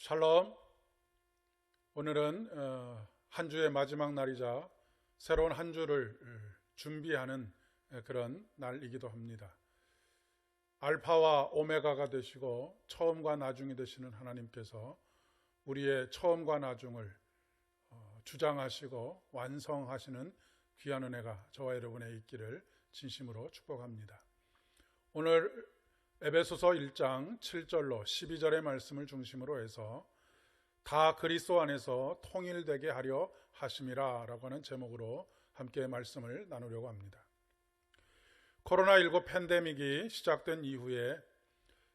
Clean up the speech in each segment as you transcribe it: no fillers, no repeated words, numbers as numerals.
샬롬. 오늘은 한 주의 마지막 날이자 새로운 한 주를 준비하는 그런 날이기도 합니다. 알파와 오메가가 되시고 처음과 나중이 되시는 하나님께서 우리의 처음과 나중을 주장하시고 완성하시는 귀한 은혜가 저와 여러분의 있기를 진심으로 축복합니다. 오늘 에베소서 1장 7절로 12절의 말씀을 중심으로 해서 다 그리스도 안에서 통일되게 하려 하심이라 라고 하는 제목으로 함께 말씀을 나누려고 합니다. 코로나19 팬데믹이 시작된 이후에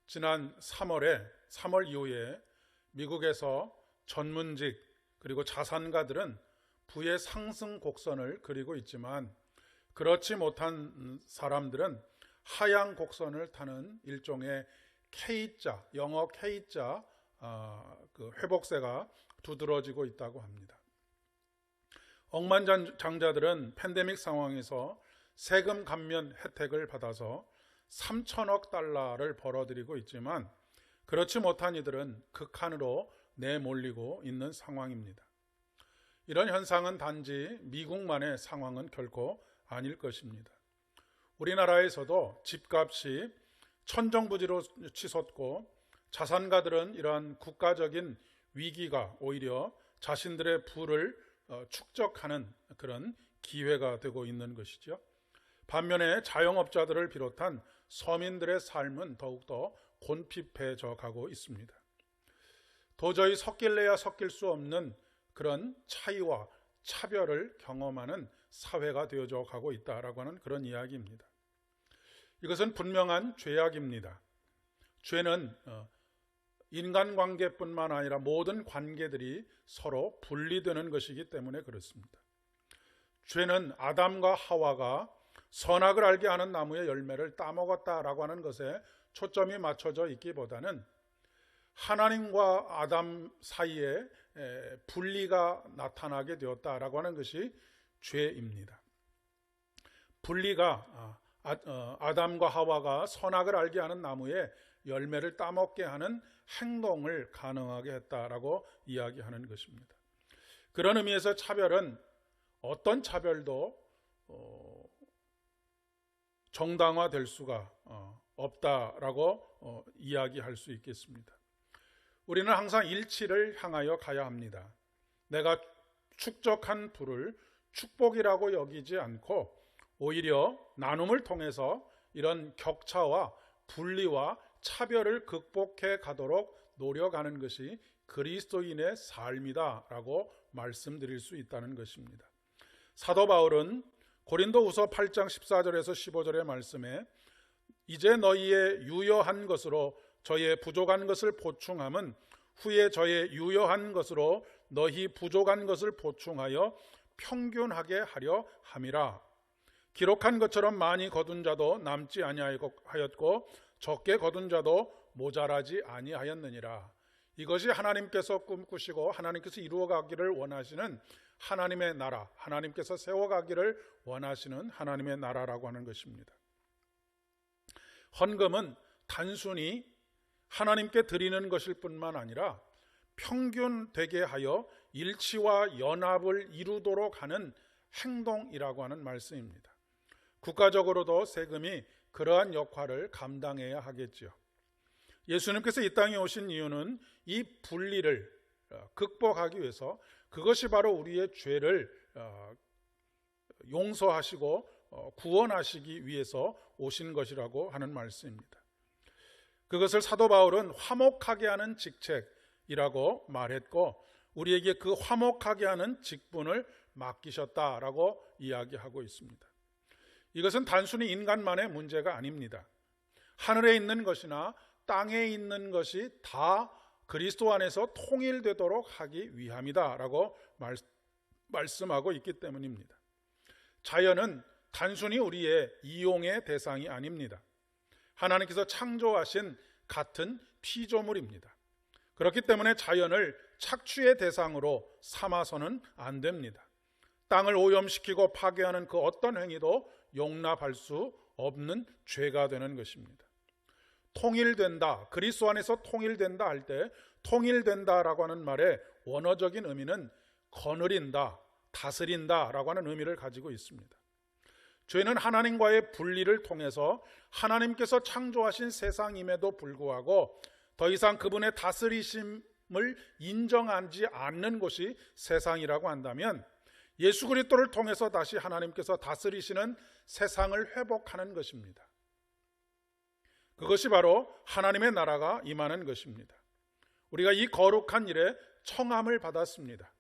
지난 3월 이후에 미국에서 전문직 그리고 자산가들은 부의 상승 곡선을 그리고 있지만 그렇지 못한 사람들은 하향 곡선을 타는 일종의 K자, 영어 K자 그 회복세가 두드러지고 있다고 합니다. 억만장자들은 팬데믹 상황에서 세금 감면 혜택을 받아서 3천억 달러를 벌어들이고 있지만 그렇지 못한 이들은 극한으로 내몰리고 있는 상황입니다. 이런 현상은 단지 미국만의 상황은 결코 아닐 것입니다. 우리나라에서도 집값이 천정부지로 치솟고 자산가들은 이러한 국가적인 위기가 오히려 자신들의 부를 축적하는 그런 기회가 되고 있는 것이죠. 반면에 자영업자들을 비롯한 서민들의 삶은 더욱더 곤핍해져 가고 있습니다. 도저히 섞일래야 섞일 수 없는 그런 차이와 차별을 경험하는 사회가 되어져 가고 있다라고 하는 그런 이야기입니다. 이것은 분명한 죄악입니다. 죄는 인간관계뿐만 아니라 모든 관계들이 서로 분리되는 것이기 때문에 그렇습니다. 죄는 아담과 하와가 선악을 알게 하는 나무의 열매를 따먹었다라고 하는 것에 초점이 맞춰져 있기보다는 하나님과 아담 사이에 분리가 나타나게 되었다라고 하는 것이 죄입니다. 분리가 아담과 하와가 선악을 알게 하는 나무의 열매를 따먹게 하는 행동을 가능하게 했다라고 이야기하는 것입니다. 그런 의미에서 차별은 어떤 차별도 정당화될 수가 없다라고 이야기할 수 있겠습니다. 우리는 항상 일치를 향하여 가야 합니다. 내가 축적한 부를 축복이라고 여기지 않고 오히려 나눔을 통해서 이런 격차와 분리와 차별을 극복해 가도록 노력하는 것이 그리스도인의 삶이다라고 말씀드릴 수 있다는 것입니다. 사도 바울은 고린도후서 8장 14절에서 15절의 말씀에 이제 너희의 유효한 것으로 저의 부족한 것을 보충함은 후에 저의 유효한 것으로 너희 부족한 것을 보충하여 평균하게 하려 함이라. 기록한 것처럼 많이 거둔 자도 남지 아니하였고 적게 거둔 자도 모자라지 아니하였느니라. 이것이 하나님께서 꿈꾸시고 하나님께서 이루어가기를 원하시는 하나님의 나라, 하나님께서 세워가기를 원하시는 하나님의 나라라고 하는 것입니다. 헌금은 단순히 하나님께 드리는 것일 뿐만 아니라 평균되게 하여 일치와 연합을 이루도록 하는 행동이라고 하는 말씀입니다. 국가적으로도 세금이 그러한 역할을 감당해야 하겠지요. 예수님께서 이 땅에 오신 이유는 이 분리를 극복하기 위해서 그것이 바로 우리의 죄를 용서하시고 구원하시기 위해서 오신 것이라고 하는 말씀입니다. 그것을 사도 바울은 화목하게 하는 직책이라고 말했고 우리에게 그 화목하게 하는 직분을 맡기셨다라고 이야기하고 있습니다. 이것은 단순히 인간만의 문제가 아닙니다. 하늘에 있는 것이나 땅에 있는 것이 다 그리스도 안에서 통일되도록 하기 위함이다라고 말씀하고 있기 때문입니다. 자연은 단순히 우리의 이용의 대상이 아닙니다. 하나님께서 창조하신 같은 피조물입니다. 그렇기 때문에 자연을 착취의 대상으로 삼아서는 안 됩니다. 땅을 오염시키고 파괴하는 그 어떤 행위도 용납할 수 없는 죄가 되는 것입니다. 통일된다, 그리스도 안에서 통일된다 할 때 통일된다라고 하는 말의 원어적인 의미는 거느린다, 다스린다라고 하는 의미를 가지고 있습니다. 죄는 하나님과의 분리를 통해서 하나님께서 창조하신 세상임에도 불구하고 더 이상 그분의 다스리심을 인정하지 않는 곳이 세상이라고 한다면, 예수 그리스도를 통해서 다시 하나님께서 다스리시는 세상을 회복하는 것입니다. 그것이 바로 하나님의 나라가 임하는 것입니다. 우리가 이 거룩한 일에 청함을 받았습니다.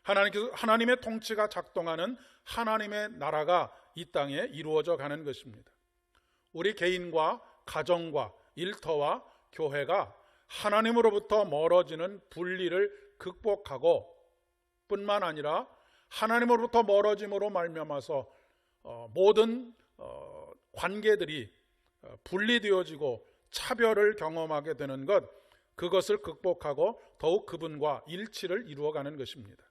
하나님의 통치가 작동하는 하나님의 나라가 이 땅에 이루어져 가는 것입니다. 우리 개인과 가정과 일터와 교회가 하나님으로부터 멀어지는 분리를 극복하고 뿐만 아니라 하나님으로부터 멀어짐으로 말미암아서 모든 관계들이 분리되어지고 차별을 경험하게 되는 것, 그것을 극복하고 더욱 그분과 일치를 이루어가는 것입니다.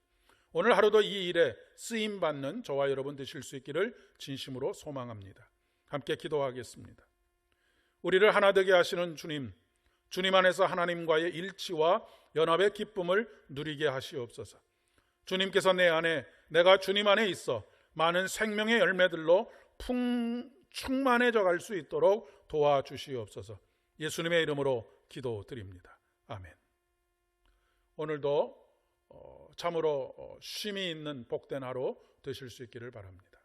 오늘 하루도 이 일에 쓰임받는 저와 여러분 되실 수 있기를 진심으로 소망합니다. 함께 기도하겠습니다. 우리를 하나 되게 하시는 주님, 주님 안에서 하나님과의 일치와 연합의 기쁨을 누리게 하시옵소서. 주님께서 내 안에, 내가 주님 안에 있어 많은 생명의 열매들로 충만해져 갈 수 있도록 도와주시옵소서. 예수님의 이름으로 기도드립니다. 아멘. 오늘도 참으로 쉼이 있는 복된 하루 되실 수 있기를 바랍니다.